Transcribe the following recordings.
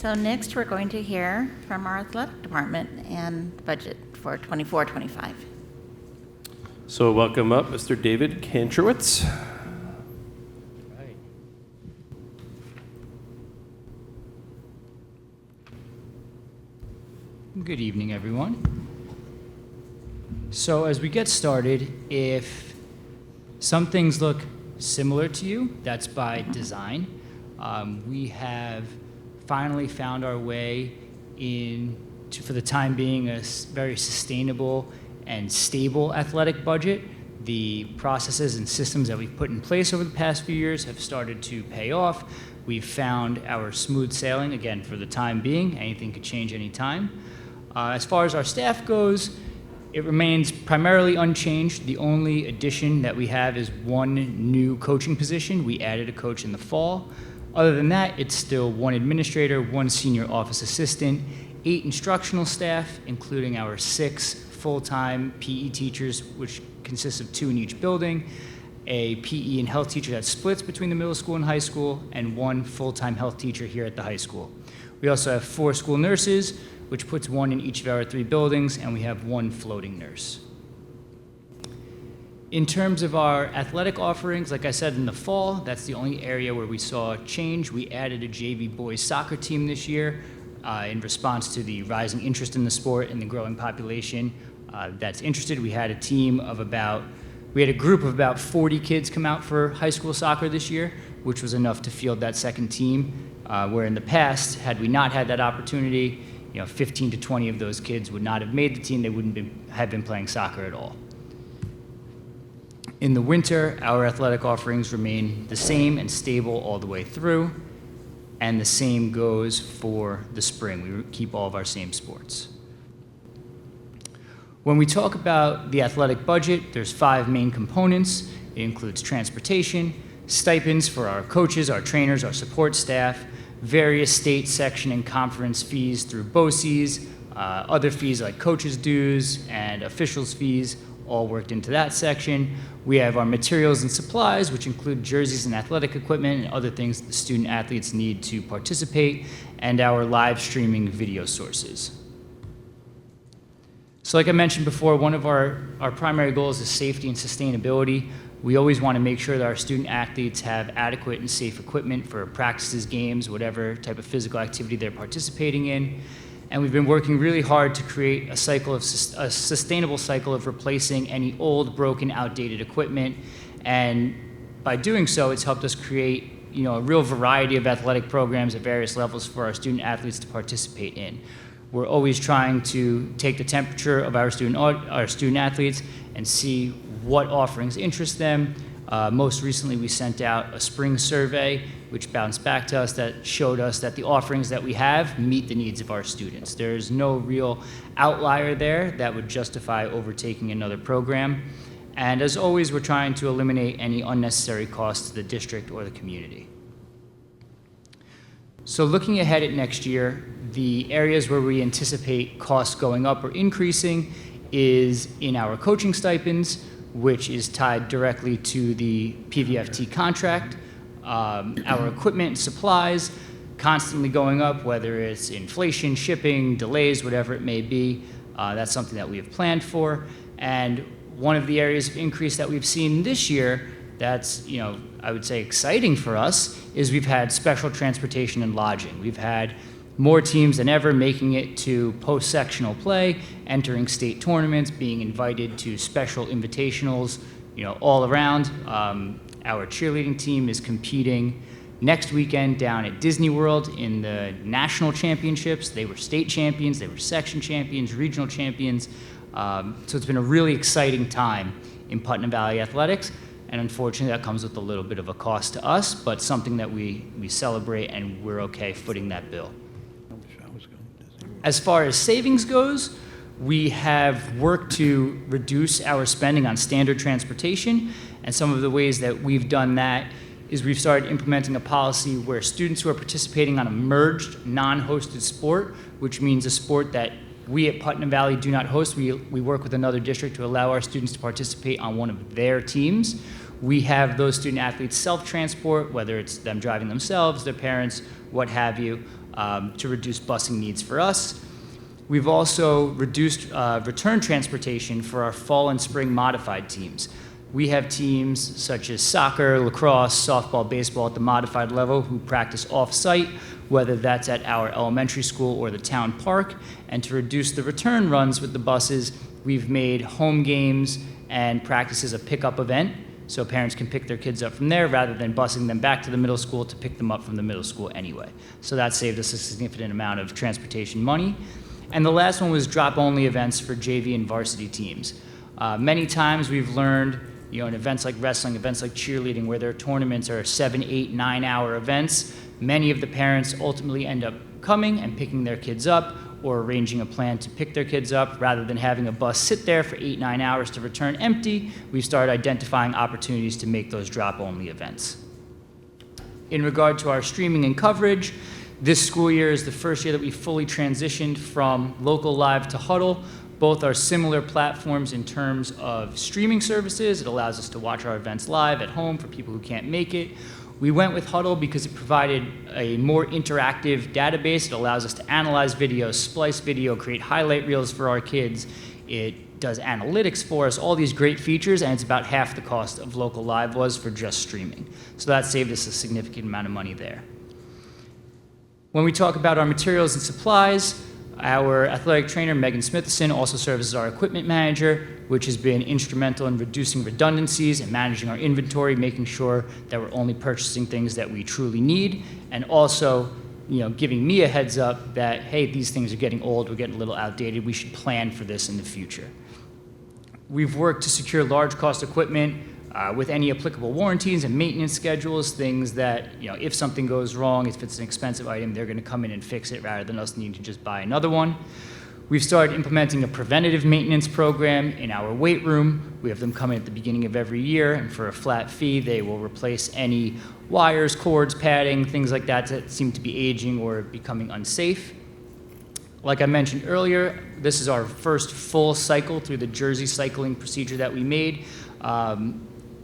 So next, we're going to hear from our athletic department and the budget for 24-25. So welcome up Mr. David Kantrowitz. Good evening, everyone. So as we get started, if some things look similar to you, that's by design. We have finally found our way for the time being, a very sustainable and stable athletic budget. The processes and systems that we've put in place over the past few years have started to pay off. We've found our smooth sailing, again, for the time being. Anything could change anytime. As far as our staff goes, it remains primarily unchanged. The only addition that we have is one new coaching position. We added a coach in the fall. Other than that, it's still one administrator, one senior office assistant, 8 instructional staff, including our 6 full-time PE teachers, which consists of 2 in each building, a PE and health teacher that splits between the middle school and high school, and 1 full-time health teacher here at the high school. We also have 4 school nurses, which puts 1 in each of our 3 buildings, and we have 1 floating nurse. In terms of our athletic offerings, like I said in the fall, that's the only area where we saw change. We added a JV boys soccer team this year in response to the rising interest in the sport and the growing population that's interested. We had a group of about 40 kids come out for high school soccer this year, which was enough to field that second team, where in the past, had we not had that opportunity, 15 to 20 of those kids would not have made the team. They wouldn't have been playing soccer at all. In the winter, our athletic offerings remain the same and stable all the way through, and the same goes for the spring. We keep all of our same sports. When we talk about the athletic budget, there's 5 main components. It includes transportation, stipends for our coaches, our trainers, our support staff, various state, section, and conference fees through BOCES, other fees like coaches' dues and officials' fees, all worked into that section. We have our materials and supplies, which include jerseys and athletic equipment and other things that the student athletes need to participate, and our live streaming video sources. So like I mentioned before, one of our primary goals is safety and sustainability. We always want to make sure that our student athletes have adequate and safe equipment for practices, games, whatever type of physical activity they're participating in. And we've been working really hard to create a sustainable cycle of replacing any old, broken, outdated equipment. And by doing so, it's helped us create a real variety of athletic programs at various levels for our student athletes to participate in. We're always trying to take the temperature of our student athletes and see what offerings interest them. Most recently, we sent out a spring survey, which bounced back to us that showed us that the offerings that we have meet the needs of our students. There's no real outlier there that would justify overtaking another program. And as always, we're trying to eliminate any unnecessary costs to the district or the community. So looking ahead at next year, the areas where we anticipate costs going up or increasing is in our coaching stipends, which is tied directly to the PVFT contract. Our equipment and supplies constantly going up, whether it's inflation, shipping, delays, whatever it may be. That's something that we have planned for. And one of the areas of increase that we've seen this year that's, I would say exciting for us is we've had special transportation and lodging. We've had more teams than ever making it to post-sectional play, entering state tournaments, being invited to special invitationals, all around. Our cheerleading team is competing next weekend down at Disney World in the national championships. They were state champions, they were section champions, regional champions. So it's been a really exciting time in Putnam Valley athletics. And unfortunately, that comes with a little bit of a cost to us, but something that we celebrate, and we're okay footing that bill. As far as savings goes, we have worked to reduce our spending on standard transportation, and some of the ways that we've done that is we've started implementing a policy where students who are participating on a merged, non-hosted sport, which means a sport that we at Putnam Valley do not host, we work with another district to allow our students to participate on one of their teams. We have those student athletes self-transport, whether it's them driving themselves, their parents, what have you. to reduce busing needs for us. We've also reduced return transportation for our fall and spring modified teams. We have teams such as soccer, lacrosse, softball, baseball at the modified level who practice off-site, whether that's at our elementary school or the town park. And to reduce the return runs with the buses, we've made home games and practices a pickup event, so parents can pick their kids up from there rather than busing them back to the middle school to pick them up from the middle school anyway. So that saved us a significant amount of transportation money. And the last one was drop-only events for JV and varsity teams. Many times we've learned, in events like wrestling, events like cheerleading, where their tournaments are 7, 8, 9-hour events, many of the parents ultimately end up coming and picking their kids up or arranging a plan to pick their kids up rather than having a bus sit there for 8, 9 hours to return empty. We've started identifying opportunities to make those drop-only events. In regard to our streaming and coverage, this school year is the first year that we fully transitioned from Local Live to Huddle. Both are similar platforms in terms of streaming services. It allows us to watch our events live at home for people who can't make it. We went with Huddle because it provided a more interactive database. It allows us to analyze video, splice video, create highlight reels for our kids. It does analytics for us, all these great features, and it's about half the cost of Local Live was for just streaming. So that saved us a significant amount of money there. When we talk about our materials and supplies, our athletic trainer, Megan Smithson, also serves as our equipment manager, which has been instrumental in reducing redundancies and managing our inventory, making sure that we're only purchasing things that we truly need, and also giving me a heads up that, hey, these things are getting old, we're getting a little outdated, we should plan for this in the future. We've worked to secure large cost equipment with any applicable warranties and maintenance schedules, things that, if something goes wrong, if it's an expensive item, they're going to come in and fix it rather than us needing to just buy another one. We've started implementing a preventative maintenance program in our weight room. We have them come in at the beginning of every year, and for a flat fee, they will replace any wires, cords, padding, things like that that seem to be aging or becoming unsafe. Like I mentioned earlier, this is our first full cycle through the jersey cycling procedure that we made.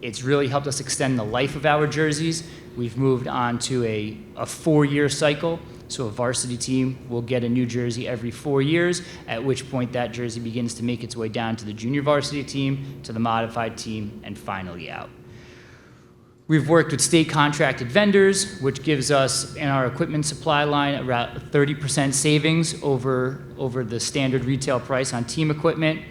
It's really helped us extend the life of our jerseys. We've moved on to a 4-year cycle, so a varsity team will get a new jersey every 4 years, at which point that jersey begins to make its way down to the junior varsity team, to the modified team, and finally out. We've worked with state contracted vendors, which gives us, in our equipment supply line, around 30% savings over the standard retail price on team equipment.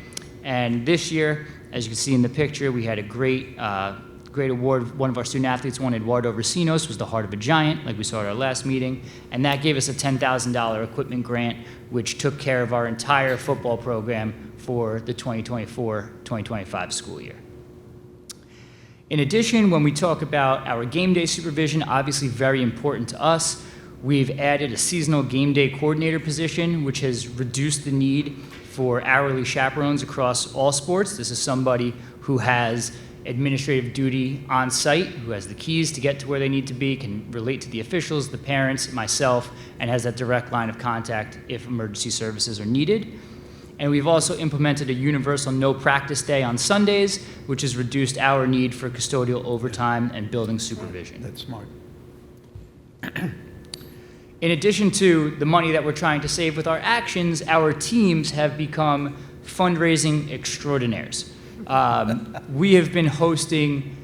And this year, as you can see in the picture, we had a great award. One of our student athletes won, Eduardo Racinos, was the Heart of a Giant, like we saw at our last meeting, and that gave us a $10,000 equipment grant, which took care of our entire football program for the 2024-2025 school year. In addition, when we talk about our game day supervision, obviously very important to us, we've added a seasonal game day coordinator position, which has reduced the need for hourly chaperones across all sports. This is somebody who has administrative duty on site, who has the keys to get to where they need to be, can relate to the officials, the parents, myself, and has that direct line of contact if emergency services are needed. And we've also implemented a universal no practice day on Sundays, which has reduced our need for custodial overtime and building supervision. That's smart. In addition to the money that we're trying to save with our actions, our teams have become fundraising extraordinaires. We have been hosting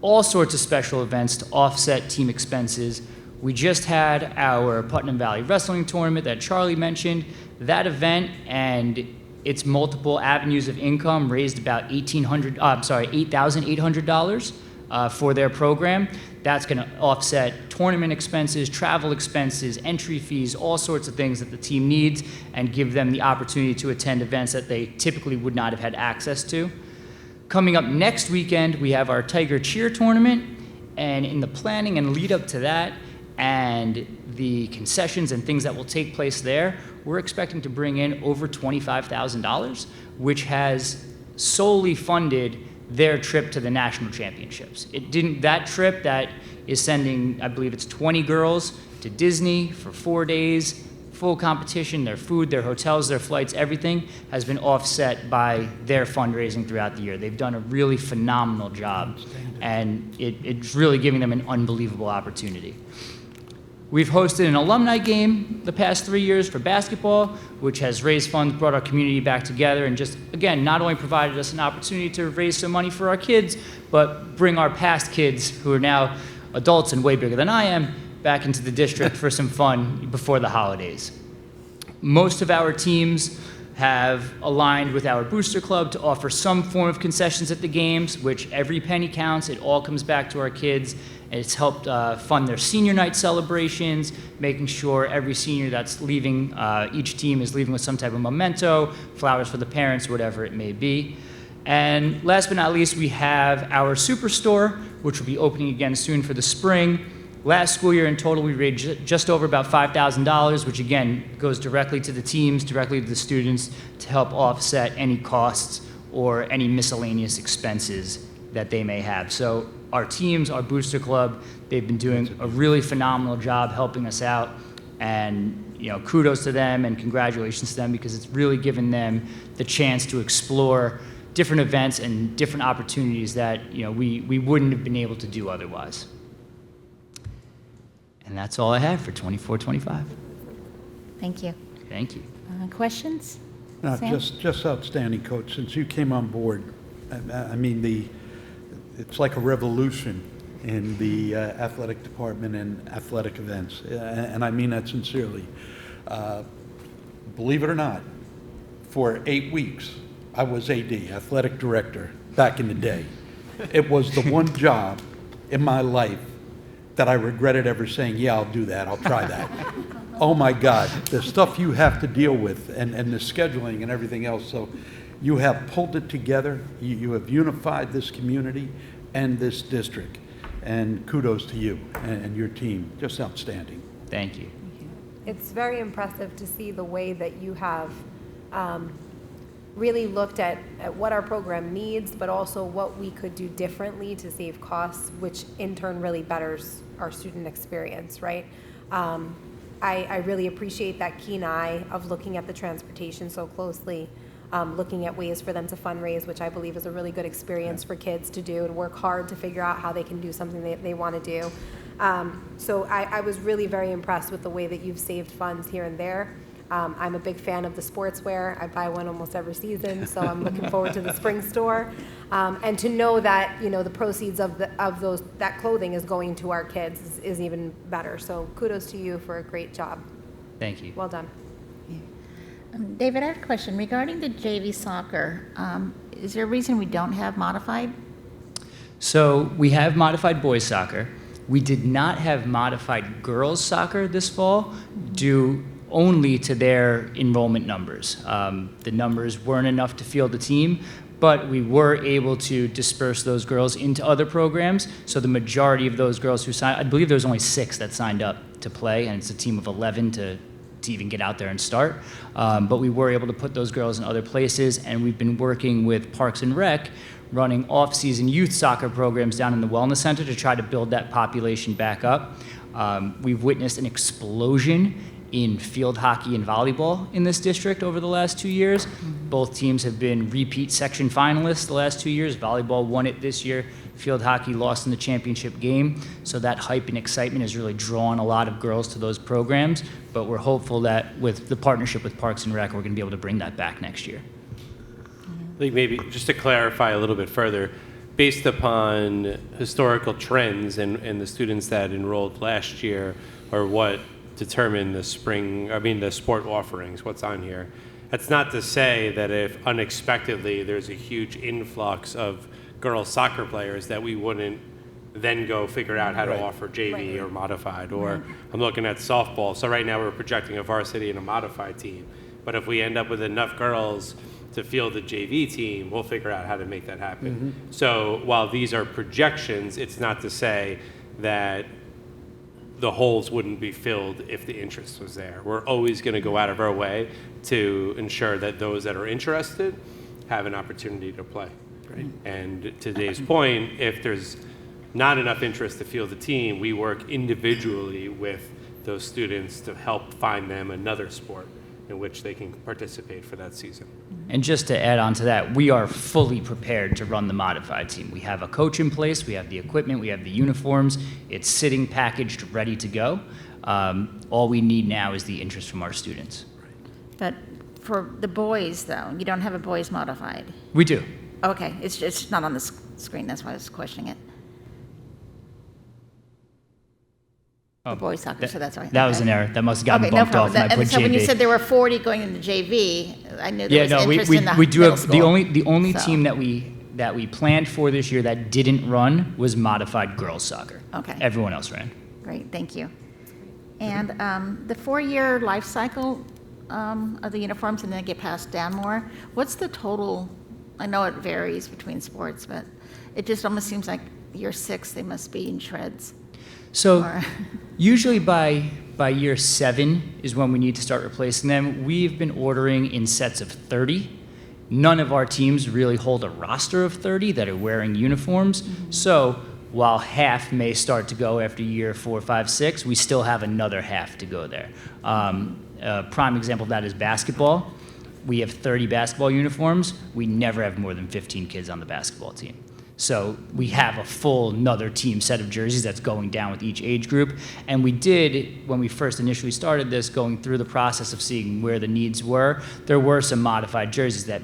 all sorts of special events to offset team expenses. We just had our Putnam Valley Wrestling Tournament that Charlie mentioned. That event and its multiple avenues of income raised about $8,800 for their program. That's going to offset tournament expenses, travel expenses, entry fees, all sorts of things that the team needs, and give them the opportunity to attend events that they typically would not have had access to. Coming up next weekend, we have our Tiger Cheer Tournament, and in the planning and lead up to that, and the concessions and things that will take place there, we're expecting to bring in over $25,000, which has solely funded their trip to the national championships. That trip that is sending, I believe it's 20 girls to Disney for 4 days, full competition, their food, their hotels, their flights, everything has been offset by their fundraising throughout the year. They've done a really phenomenal job, and it's really giving them an unbelievable opportunity. We've hosted an alumni game the past 3 years for basketball, which has raised funds, brought our community back together, and just, again, not only provided us an opportunity to raise some money for our kids, but bring our past kids, who are now adults and way bigger than I am, back into the district for some fun before the holidays. Most of our teams have aligned with our booster club to offer some form of concessions at the games, which every penny counts. It all comes back to our kids. It's helped fund their senior night celebrations, making sure every senior that's leaving, each team is leaving with some type of memento, flowers for the parents, whatever it may be. And last but not least, we have our Superstore, which will be opening again soon for the spring. Last school year in total, we raised just over about $5,000, which again goes directly to the teams, directly to the students, to help offset any costs or any miscellaneous expenses that they may have. So our teams, our booster club, they've been doing a really phenomenal job helping us out, and kudos to them and congratulations to them, because it's really given them the chance to explore different events and different opportunities that we wouldn't have been able to do otherwise. And that's all I have for 24-25. Thank you. Thank you. Questions? No, Sam? just outstanding, Coach. Since you came on board, I mean, it's like a revolution in the athletic department and athletic events, and I mean that sincerely. Believe it or not, for 8 weeks, I was AD, athletic director, back in the day. It was the one job in my life that I regretted ever saying, yeah, I'll do that, I'll try that. Oh my God, the stuff you have to deal with, and the scheduling and everything else. So you have pulled it together, you have unified this community and this district, and kudos to you and your team, just outstanding. Thank you. It's very impressive to see the way that you have really looked at what our program needs, but also what we could do differently to save costs, which in turn really betters our student experience, right? I really appreciate that keen eye of looking at the transportation so closely, looking at ways for them to fundraise, which I believe is a really good experience for kids to do and work hard to figure out how they can do something they want to do. So I was really very impressed with the way that you've saved funds here and there. I'm a big fan of the sportswear. I buy one almost every season, so I'm looking forward to the spring store. And to know that the proceeds of that clothing is going to our kids is even better. So kudos to you for a great job. Thank you. Well done. David, I have a question regarding the JV soccer. Is there a reason we don't have modified? So we have modified boys soccer. We did not have modified girls soccer this fall due only to their enrollment numbers. The numbers weren't enough to field the team, but we were able to disperse those girls into other programs. So the majority of those girls who signed, I believe there was only 6 that signed up to play, and it's a team of 11 to even get out there and start. But we were able to put those girls in other places, and we've been working with Parks and Rec, running off-season youth soccer programs down in the Wellness Center to try to build that population back up. We've witnessed an explosion in field hockey and volleyball in this district over the last 2 years. Both teams have been repeat section finalists the last 2 years. Volleyball won it this year. Field hockey lost in the championship game. So that hype and excitement has really drawn a lot of girls to those programs. But we're hopeful that with the partnership with Parks and Rec, we're going to be able to bring that back next year. I think maybe just to clarify a little bit further, based upon historical trends and the students that enrolled last year, or what determine the sport offerings, what's on here. That's not to say that if unexpectedly there's a huge influx of girls soccer players that we wouldn't then go figure out how to offer JV or modified, or I'm looking at softball. So right now we're projecting a varsity and a modified team. But if we end up with enough girls to field the JV team, we'll figure out how to make that happen. So while these are projections, it's not to say that the holes wouldn't be filled if the interest was there. We're always going to go out of our way to ensure that those that are interested have an opportunity to play. Right? And to today's point, if there's not enough interest to field the team, we work individually with those students to help find them another sport in which they can participate for that season. And just to add on to that, we are fully prepared to run the modified team. We have a coach in place, we have the equipment, we have the uniforms. It's sitting packaged, ready to go. All we need now is the interest from our students. But for the boys, though, you don't have a boys modified? We do. Okay, it's just not on the screen, that's why I was questioning it. The boys soccer, so that's why. That was okay. an error. That must have gotten Okay, no bumped off problem. when I put So when you JV. said there were 40 going into JV, I knew there Yeah, was no, interest in the we do middle have, school. the only So- team that we planned for this year that didn't run was modified girls soccer. Okay. Everyone else ran. Great, thank you. And the 4-year life cycle of the uniforms, and then get passed down more, what's the total? I know it varies between sports, but it just almost seems like year 6, they must be in shreds. So Or- usually by year 7 is when we need to start replacing them. We've been ordering in sets of 30. None of our teams really hold a roster of 30 that are wearing uniforms. So while half may start to go after year 4, 5, 6, we still have another half to go there. A prime example of that is basketball. We have 30 basketball uniforms. We never have more than 15 kids on the basketball team. So we have a full another team set of jerseys that's going down with each age group. And we did, when we first initially started this, going through the process of seeing where the needs were, there were some modified jerseys that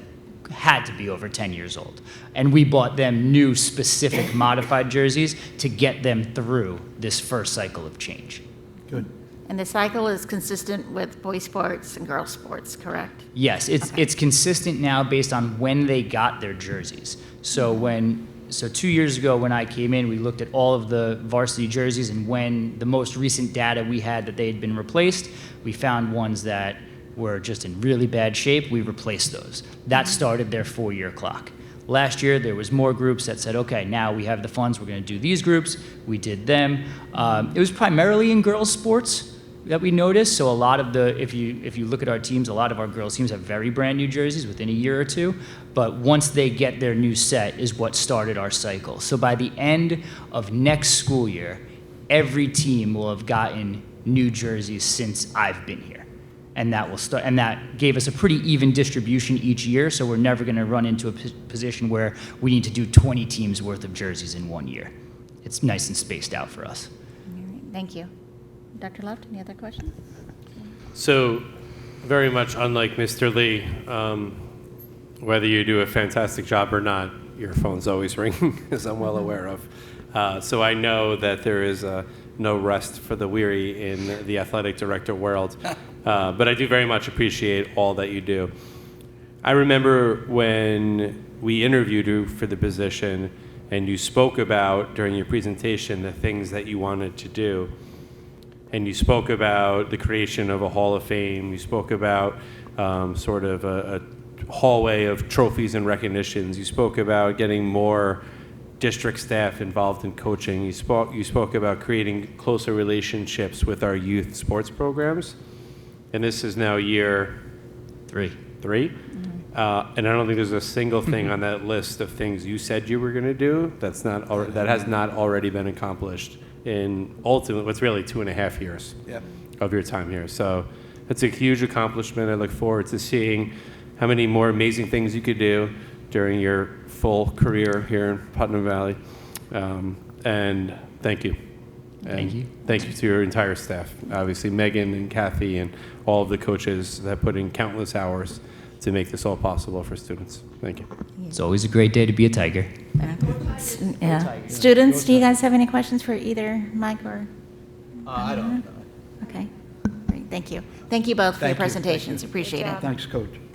had to be over 10 years old. And we bought them new specific modified jerseys to get them through this first cycle of change. Good. And the cycle is consistent with boys sports and girls sports, correct? Yes, it's consistent now based on when they got their jerseys. So 2 years ago when I came in, we looked at all of the varsity jerseys, and when the most recent data we had that they had been replaced, we found ones that were just in really bad shape. We replaced those. That started their 4-year clock. Last year, there was more groups that said, okay, now we have the funds, we're going to do these groups. We did them. It was primarily in girls' sports that we noticed. So a lot of if you look at our teams, a lot of our girls' teams have very brand new jerseys within a year or two. But once they get their new set is what started our cycle. So by the end of next school year, every team will have gotten new jerseys since I've been here. And that will start, and that gave us a pretty even distribution each year. So we're never going to run into a position where we need to do 20 teams worth of jerseys in 1 year. It's nice and spaced out for us. All right, thank you. Dr. Luft, any other questions? So, very much unlike Mr. Lee, whether you do a fantastic job or not, your phone's always ringing, as I'm well aware of. So I know that there is no rest for the weary in the athletic director world, but I do very much appreciate all that you do. I remember when we interviewed you for the position, and you spoke about, during your presentation, the things that you wanted to do. And you spoke about the creation of a Hall of Fame. You spoke about sort of a hallway of trophies and recognitions. You spoke about getting more district staff involved in coaching. You spoke about creating closer relationships with our youth sports programs. And this is now year 3. And I don't think there's a single thing on that list of things you said you were going to do that has not already been accomplished in ultimately what's really 2.5 years of your time here. So it's a huge accomplishment. I look forward to seeing how many more amazing things you could do during your full career here in Putnam Valley. And thank you. And Thank you. Thank you to your entire staff. Obviously, Megan and Kathy and all of the coaches that put in countless hours to make this all possible for students. Thank you. It's always a great day to be a Tiger. Yeah. Students, do you guys have any questions for either Mike or? I don't know. Okay, great, thank you. Thank you both for your Thank you. presentations, appreciate it. job. Thanks, Coach.